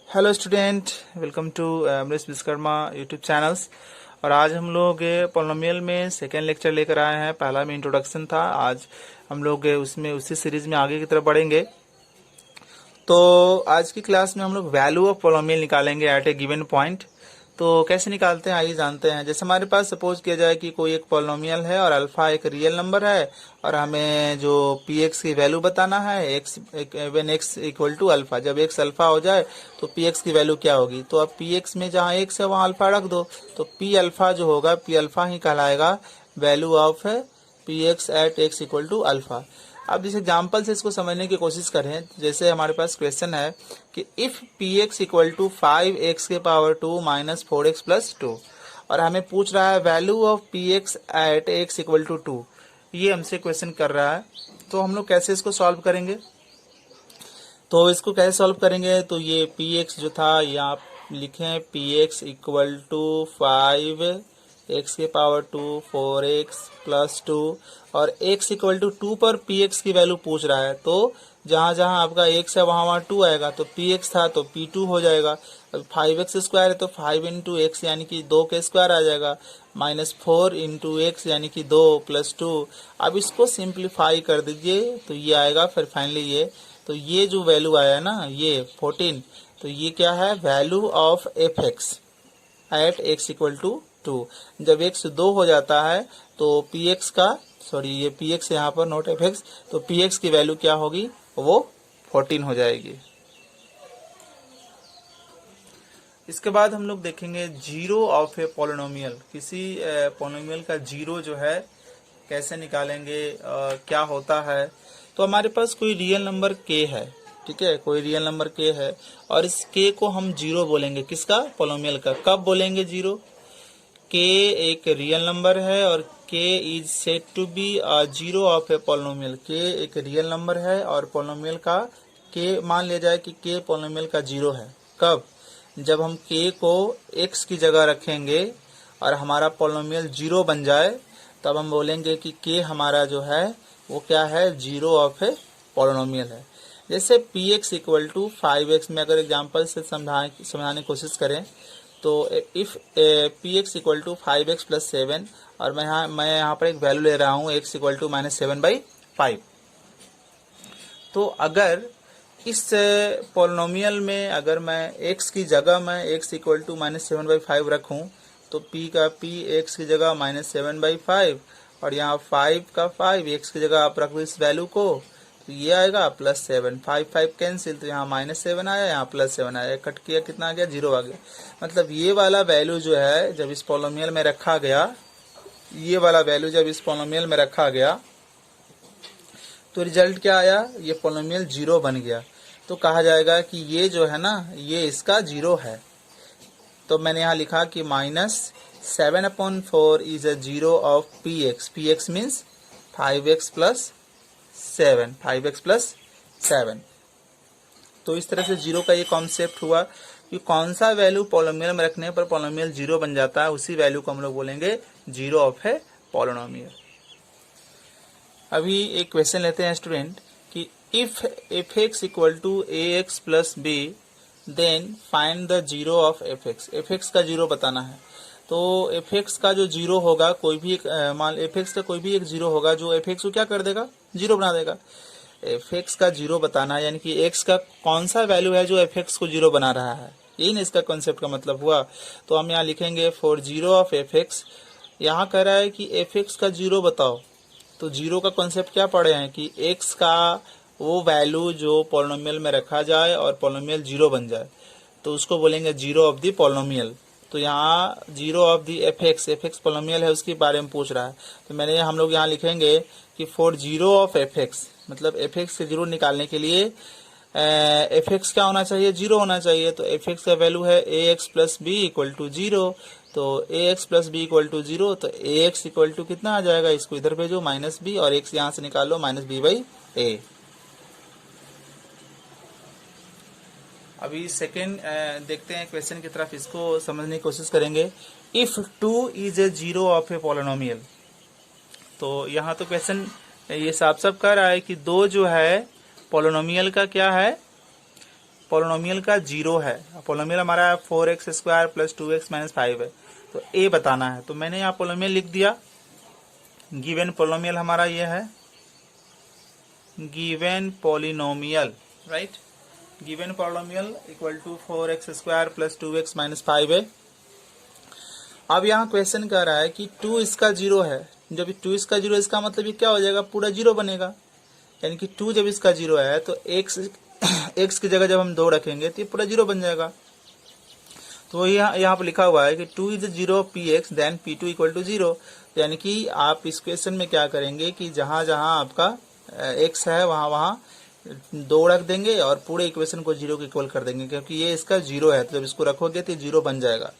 Hello student, welcome to Amrish Vishwakarma YouTube channels. और आज हम लोग पोलिनोमियल में सेकेंड लेक्चर लेकर आए हैं। पहला में इंट्रोडक्शन था, आज हम लोग उसमें उसी सीरीज में आगे की तरफ बढ़ेंगे। तो आज की क्लास में हम लोग वैल्यू ऑफ पोलिनोमियल निकालेंगे एट ए गिवन पॉइंट। तो कैसे निकालते हैं आइए जानते हैं। जैसे हमारे पास सपोज किया जाए कि कोई एक पोलिनोमियल है और अल्फा एक रियल नंबर है और हमें जो पी एक्स की वैल्यू बताना है x when x equal to alpha. जब एक्स अल्फा हो जाए तो पी एक्स की वैल्यू क्या होगी। तो अब पी एक्स में जहाँ एक्स है वहाँ अल्फा रख दो, तो पी अल्फा जो होगा पी अल्फा ही कहलाएगा value of p x at x equal to alpha. अब इस एग्जाम्पल से इसको समझने की कोशिश करें। जैसे हमारे पास क्वेश्चन है कि if p x equal to 5x के पावर 2 माइनस 4x प्लस 2 और हमें पूछ रहा है value of p x at x equal to 2। ये हमसे क्वेश्चन कर रहा है, तो हम लोग कैसे इसको सॉल्व करेंगे। तो इसको कैसे सॉल्व करेंगे, तो ये पी एक्स जो था ये आप लिखें P x equal to 5x के पावर 2 4x प्लस 2 और x इक्वल टू 2 पर पी एक्स की वैल्यू पूछ रहा है। तो जहां जहां आपका x है वहां वहां 2 आएगा, तो पी एक्स था तो p2 हो जाएगा। अब 5x स्क्वायर है तो 5 इंटू एक्स यानी कि 2 के स्क्वायर आ जाएगा, माइनस 4 इंटू एक्स यानी कि 2 प्लस 2। अब इसको सिंप्लीफाई कर दीजिए तो ये आएगा, फिर फाइनली ये, तो ये जो वैल्यू आया ना ये 14, तो ये क्या है value of f x at x equal to 2। जब एक्स 2 हो जाता है तो पी एक्स का, सॉरी ये पी एक्स यहाँ पर नोट एफ एक्स, तो पी एक्स की वैल्यू क्या होगी वो 14 हो जाएगी। इसके बाद हम लोग देखेंगे जीरो ऑफ ए पोलिनोमियल। किसी पोलिनोमियल का जीरो जो है कैसे निकालेंगे, क्या होता है। तो हमारे पास कोई रियल नंबर k है, ठीक है, कोई रियल नंबर k है और इस k को हम जीरो बोलेंगे। किसका, पोलिनोमियल का। कब बोलेंगे जीरो, k एक रियल नंबर है और k is said to be zero of a polynomial. k एक रियल नंबर है और पोलिनोमियल का k मान लिया जाए कि k पोलिनोमियल का जीरो है। कब, जब हम k को x की जगह रखेंगे और हमारा पोलिनोमियल जीरो बन जाए, तब हम बोलेंगे कि k हमारा जो है वो क्या है, जीरो ऑफ ए पोलिनोमियल है। जैसे P x equal to 5x में अगर एग्जाम्पल से समझाने की कोशिश करें तो if p x equal to 5x plus 7 और मैं यहाँ पर एक वैल्यू ले रहा हूँ x इक्वल टू माइनस 7/5। तो अगर इस पोलिनोमियल में अगर मैं x की जगह मैं x इक्वल टू माइनस 7/5 रखूँ तो p का p x की जगह माइनस 7/5 और यहाँ 5 का 5 x की जगह आप रख दो इस वैल्यू को, तो ये आएगा प्लस 7। 5 5 कैंसिल, तो यहाँ माइनस 7 आया, यहाँ प्लस 7 आया, कट किया कितना आ गया, जीरो आ गया। मतलब ये वाला वैल्यू जो है जब इस पोलिनोमियल में रखा गया, ये वाला वैल्यू जब इस पोलिनोमियल में रखा गया तो रिजल्ट क्या आया, ये पोलिनोमियल जीरो बन गया। तो कहा जाएगा कि ये जो है ना ये इसका जीरो है। तो मैंने यहाँ लिखा कि minus 7/4 is a zero of p x. P x means 5x plus 7, 5x plus 7। तो इस तरह से जीरो का ये कॉन्सेप्ट हुआ कि कौन सा वैल्यू पोलिनोमियल में रखने पर पोलिनोमियल जीरो बन जाता है, उसी वैल्यू को हम लोग बोलेंगे जीरो ऑफ ए पोलिनोमियल। अभी एक क्वेश्चन लेते हैं स्टूडेंट कि if f x equal to a x plus b then find the zero of f x. F x का जीरो बताना है। तो एफ एक्स का जो जीरो होगा, कोई भी एक मान एफ एक्स का कोई भी एक जीरो होगा जो एफ एक्स को क्या कर देगा, जीरो बना देगा। एफ एक्स का जीरो बताना है यानी कि एक्स का कौन सा वैल्यू है जो एफ एक्स को जीरो बना रहा है, यही ना इसका कॉन्सेप्ट का मतलब हुआ। तो हम यहाँ लिखेंगे for zero of f x. यहाँ कह रहा है कि एफ एक्स का जीरो बताओ, तो जीरो का कॉन्सेप्ट क्या पढ़े हैं कि एक्स का वो वैल्यू जो पोलिनोमियल में रखा जाए और पोलिनोमियल जीरो बन जाए तो उसको बोलेंगे जीरो ऑफ द पोलिनोमियल। तो यहाँ zero of the F x polynomial है उसके बारे में पूछ रहा है। तो मैंने हम लोग यहाँ लिखेंगे कि for zero of f x, मतलब एफ एक्स से जीरो निकालने के लिए एफ एक्स क्या होना चाहिए, जीरो होना चाहिए। तो एफ एक्स का वैल्यू है a x plus b equal to zero. तो a x plus b equal to zero, तो ए एक्स इक्वल टू कितना आ जाएगा, इसको इधर भेजो माइनस बी और एक्स यहाँ से निकालो माइनस बी बाई ए। अभी सेकेंड देखते हैं क्वेश्चन की तरफ, इसको समझने की कोशिश करेंगे। If 2 is a zero of a polynomial. तो यहाँ तो क्वेश्चन ये साफ साफ कह रहा है कि दो जो है पोलिनोमियल का क्या है, पोलिनोमियल का जीरो है। पोलिनोमियल हमारा 4x² प्लस 2x माइनस 5 है, तो ए बताना है। तो मैंने यहाँ पोलिनोमियल लिख दिया। गिवन पोलिनोमियल हमारा ये है, given polynomial, right. Given polynomial equal to 4x² plus 2x minus 5 है। अब यहाँ क्वेश्चन कह रहा है कि 2 इसका जीरो है। जब 2 इसका जीरो, इसका मतलब ये क्या हो जाएगा, पूरा जीरो बनेगा। यानी कि 2 जब इसका जीरो है तो x की जगह जब हम 2 रखेंगे तो ये पूरा जीरो बन जाएगा। तो यहाँ पर लिखा हुआ है कि 2 is zero px then p2 equal to zero. यानी कि आप इस क्वेश्चन में क्या करेंगे कि जहां जहां आपका x है वहां वहां 2 रख देंगे और पूरे इक्वेशन को जीरो के इक्वल कर देंगे, क्योंकि ये इसका जीरो है। तो जब इसको रखोगे तो जीरो बन जाएगा।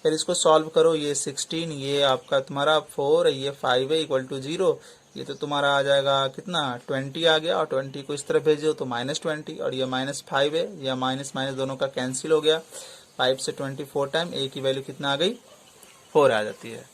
फिर इसको सॉल्व करो, ये 16, ये आपका तुम्हारा 4, ये 5 है इक्वल टू जीरो। ये तो तुम्हारा आ जाएगा कितना, 20 आ गया, और 20 को इस तरफ भेज दो तो -20, और ये -5 है, या माइनस माइनस दोनों का कैंसिल हो गया। 5 से 24 टाइम ए की वैल्यू कितना आ गई, 4 आ जाती है।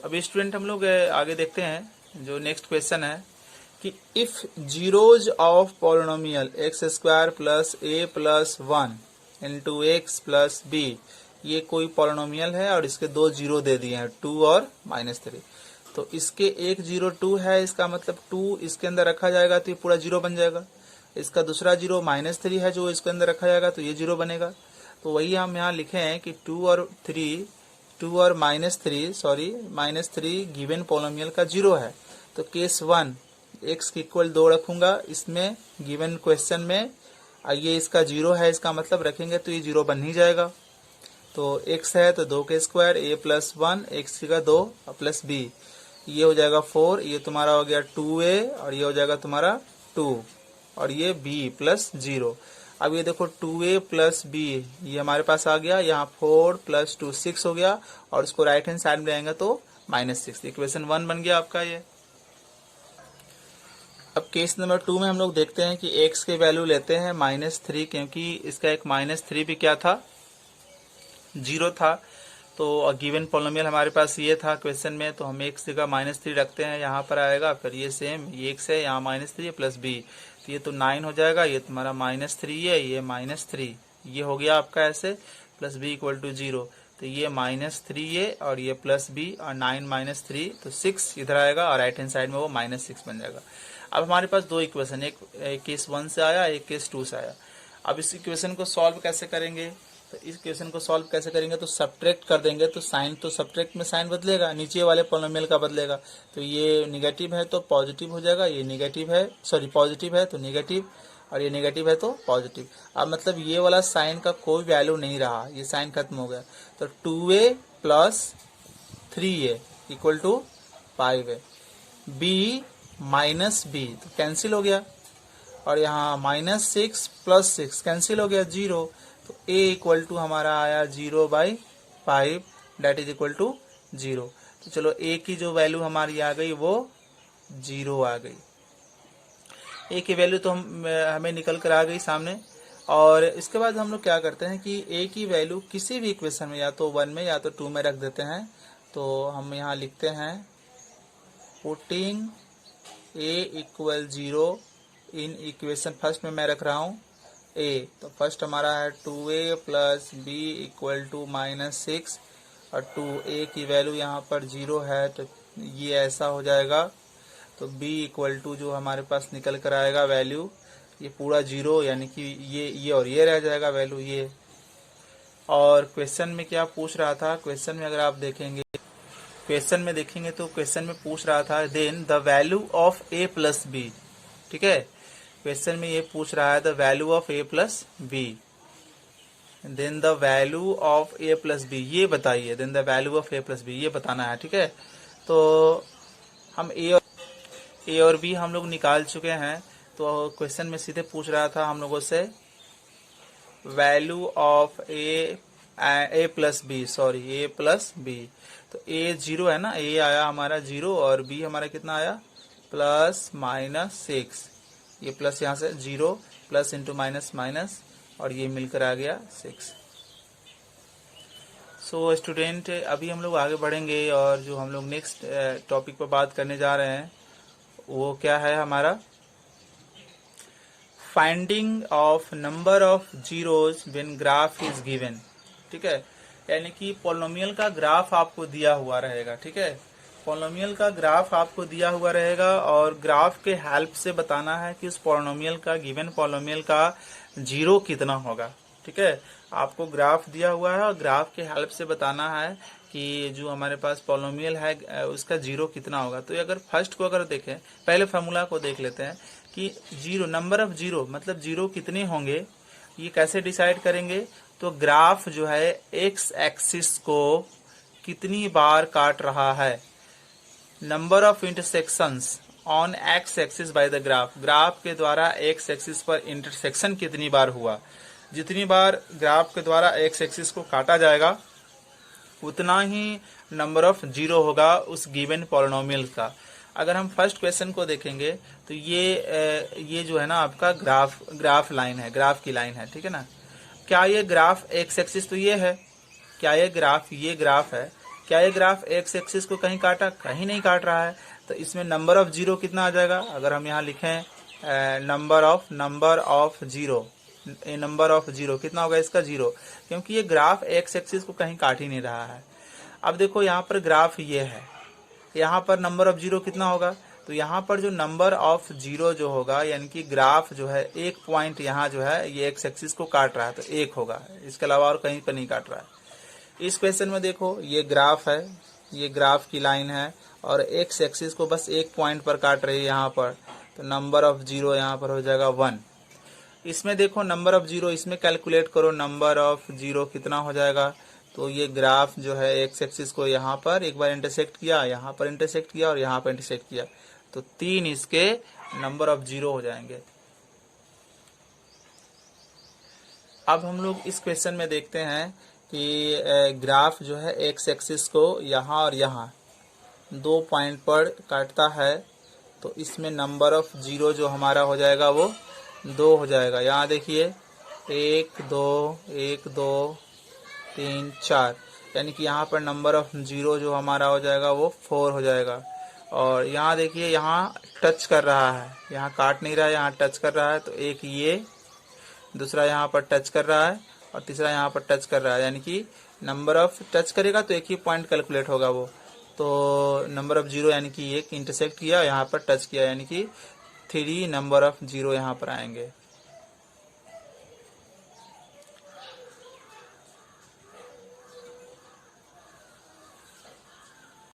अभी स्टूडेंट हम लोग आगे देखते हैं। जो नेक्स्ट क्वेश्चन है कि if zeros of polynomial x² plus a plus 1 into x plus b, ये कोई पॉलिनोमियल है और इसके 2 जीरो दे दिए हैं, 2 और -3। तो इसके एक जीरो 2 है, इसका मतलब 2 इसके अंदर रखा जाएगा तो ये पूरा जीरो बन जाएगा। इसका दूसरा जीरो -3 है जो इसके अंदर रखा जाएगा तो ये जीरो बनेगा। तो वही हम यहाँ लिखे हैं कि 2 और -3 गिवन पॉलिनोमियल का जीरो है। तो केस 1 x की इक्वल 2 रखूंगा इसमें गिवन क्वेश्चन में, ये इसका जीरो है, इसका मतलब रखेंगे तो ये जीरो बन ही जाएगा। तो x है तो 2 के स्क्वायर, a प्लस 1, x का 2 प्लस b, ये हो जाएगा 4, ये तुम्हारा हो गया 2a, और ये हो जाएगा तुम्हारा 2, और ये b प्लस 0। अब ये देखो 2a प्लस b ये हमारे पास आ गया, यहाँ 4 प्लस 2 6 हो गया, और इसको राइट हैंड साइड में आएंगे तो -6। इक्वेशन 1 बन गया आपका ये। अब केस नंबर 2 में हम लोग देखते हैं कि x की वैल्यू लेते हैं -3, क्योंकि इसका एक -3 भी क्या था, जीरो था। तो गिवन पॉलिनोमियल हमारे पास ये था क्वेश्चन में, तो हम x जगह -3 रखते हैं, यहाँ पर आएगा। फिर ये सेम, ये x है, यहाँ -3 प्लस b, तो ये तो 9 हो जाएगा। ये तुम्हारा -3 है, ये -3, ये हो गया आपका ऐसे, प्लस b इक्वल टू 0। तो ये -3 है और ये प्लस b, और 9 - 3 तो 6 इधर आएगा, और राइट हैंड साइड में वो -6 बन जाएगा। अब हमारे पास 2 इक्वेशन, एक केस 1 से आया, एक केस 2 से आया। अब इस इक्वेशन को सॉल्व कैसे करेंगे, तो इस क्वेश्चन को सॉल्व कैसे करेंगे, तो सब्ट्रैक्ट कर देंगे। तो साइन, तो सब्ट्रैक्ट में साइन बदलेगा, नीचे वाले पॉलिनोमियल का बदलेगा। तो ये निगेटिव है तो पॉजिटिव हो जाएगा, ये निगेटिव है, सॉरी पॉजिटिव है तो निगेटिव, और ये नेगेटिव है तो पॉजिटिव। अब मतलब ये वाला साइन का कोई वैल्यू नहीं रहा, ये साइन खत्म हो गया। तो 2a plus 3a equal to 5 है, b माइनस b तो कैंसिल हो गया, और यहाँ -6 प्लस 6 कैंसिल हो गया, 0। तो a इक्वल टू हमारा आया 0/5 डेट इज इक्वल टू 0। तो चलो a की जो वैल्यू हमारी आ गई वो 0 आ गई। a की वैल्यू तो हमें निकल कर आ गई सामने। और इसके बाद हम लोग क्या करते हैं कि a की वैल्यू किसी भी इक्वेशन में या तो 1 में या तो 2 में रख देते हैं। तो हम यहाँ लिखते हैं putting a equal 0 in equation, first में मैं रख रहा हूँ a, तो फर्स्ट हमारा है 2a plus b equal to -6, और 2a की वैल्यू यहाँ पर 0 है तो ये ऐसा हो जाएगा। तो b इक्वल टू जो हमारे पास निकल कर आएगा वैल्यू, ये पूरा 0, यानी कि ये और ये रह जाएगा वैल्यू ये। और क्वेश्चन में क्या पूछ रहा था, क्वेश्चन में अगर आप देखेंगे, क्वेश्चन में देखेंगे तो क्वेश्चन में पूछ रहा था then the value of a plus b, ठीक है। क्वेश्चन में ये पूछ रहा है the value of a plus b, then the value of a plus b ये बताइए, then the value of a plus b ये बताना है, ठीक है। तो हम a और b हम लोग निकाल चुके हैं। तो क्वेश्चन में सीधे पूछ रहा था हम लोगों से value of a plus b, sorry a plus b। तो a 0 है ना, a आया हमारा 0 और b हमारा कितना आया +-6, ये प्लस यहाँ से 0 प्लस इंटू माइनस माइनस, और ये मिलकर आ गया 6। सो स्टूडेंट, अभी हम लोग आगे बढ़ेंगे और जो हम लोग नेक्स्ट टॉपिक पर बात करने जा रहे हैं वो क्या है हमारा finding of number of zeros when graph is given. ठीक है, यानी कि पॉलिनोमियल का ग्राफ आपको दिया हुआ रहेगा। ठीक है, पॉलिनोमियल का ग्राफ आपको दिया हुआ रहेगा और ग्राफ के हेल्प से बताना है कि उस पॉलिनोमियल का गिवन पॉलिनोमियल का जीरो कितना होगा। ठीक है, आपको ग्राफ दिया हुआ है और ग्राफ के हेल्प से बताना है कि जो हमारे पास पॉलिनोमियल है उसका जीरो कितना होगा। तो अगर फर्स्ट को अगर देखें, पहले फार्मूला को देख लेते हैं कि जीरो, नंबर ऑफ जीरो मतलब जीरो कितने होंगे, ये कैसे डिसाइड करेंगे। तो ग्राफ जो है एक्स एक्सिस को कितनी बार काट रहा है, number of intersections on x axis by the graph, graph के द्वारा एक्स एक्सिस पर इंटरसेक्शन कितनी बार हुआ। जितनी बार ग्राफ के द्वारा एक्स एक्सिस को काटा जाएगा उतना ही नंबर ऑफ जीरो होगा उस गिवन पॉलिनोमियल का। अगर हम फर्स्ट क्वेश्चन को देखेंगे तो ये जो है ना आपका ग्राफ लाइन है, ग्राफ की लाइन है। ठीक है ना, क्या ये ग्राफ एक्स एक्सिस तो ये है, क्या ये ग्राफ है, क्या ये ग्राफ एक्स एक्सिस को कहीं काटा, कहीं नहीं काट रहा है। तो इसमें नंबर ऑफ जीरो कितना आ जाएगा, अगर हम यहाँ लिखें number of zero, number of zero कितना होगा इसका जीरो, क्योंकि ये ग्राफ एक्स एक्सिस को कहीं काट ही नहीं रहा है। अब देखो यहाँ पर ग्राफ ये है, यहाँ पर नंबर ऑफ जीरो कितना होगा, तो यहाँ पर जो नंबर ऑफ जीरो जो होगा यानी कि ग्राफ जो है एक पॉइंट यहाँ जो है ये एक्स एक्सिस को काट रहा है तो एक होगा, इसके अलावा और कहीं पर नहीं काट रहा है। इस क्वेश्चन में देखो ये ग्राफ है, ये ग्राफ की लाइन है और एक्स एक्सिस को बस एक पॉइंट पर काट रही है यहाँ पर, तो नंबर ऑफ जीरो यहाँ पर हो जाएगा 1। इसमें देखो नंबर ऑफ जीरो, इसमें कैलकुलेट करो नंबर ऑफ जीरो कितना हो जाएगा। तो ये ग्राफ जो है एक्स एक्सिस को यहाँ पर एक बार इंटरसेक्ट किया, यहाँ पर इंटरसेक्ट किया और यहाँ पर इंटरसेक्ट किया, तो 3 इसके नंबर ऑफ जीरो हो जाएंगे। अब हम लोग इस क्वेश्चन में देखते हैं कि ग्राफ जो है एक्स एक्सिस को यहाँ और यहाँ 2 पॉइंट पर काटता है, तो इसमें नंबर ऑफ जीरो जो हमारा हो जाएगा वो 2 हो जाएगा। यहाँ देखिए 1 2 1 2 3 4, यानी कि यहाँ पर नंबर ऑफ जीरो जो हमारा हो जाएगा वो 4 हो जाएगा। और यहाँ देखिए यहाँ टच कर रहा है, यहाँ काट नहीं रहा है, यहाँ टच कर रहा है, तो एक ये, दूसरा यहाँ पर टच कर रहा है और तीसरा यहाँ पर टच कर रहा है, यानी कि नंबर ऑफ टच करेगा तो एक ही पॉइंट कैलकुलेट होगा वो। तो नंबर ऑफ जीरो यानी कि एक इंटरसेक्ट किया, यहाँ पर टच किया, यानी कि 3 नंबर ऑफ जीरो यहाँ पर आएंगे।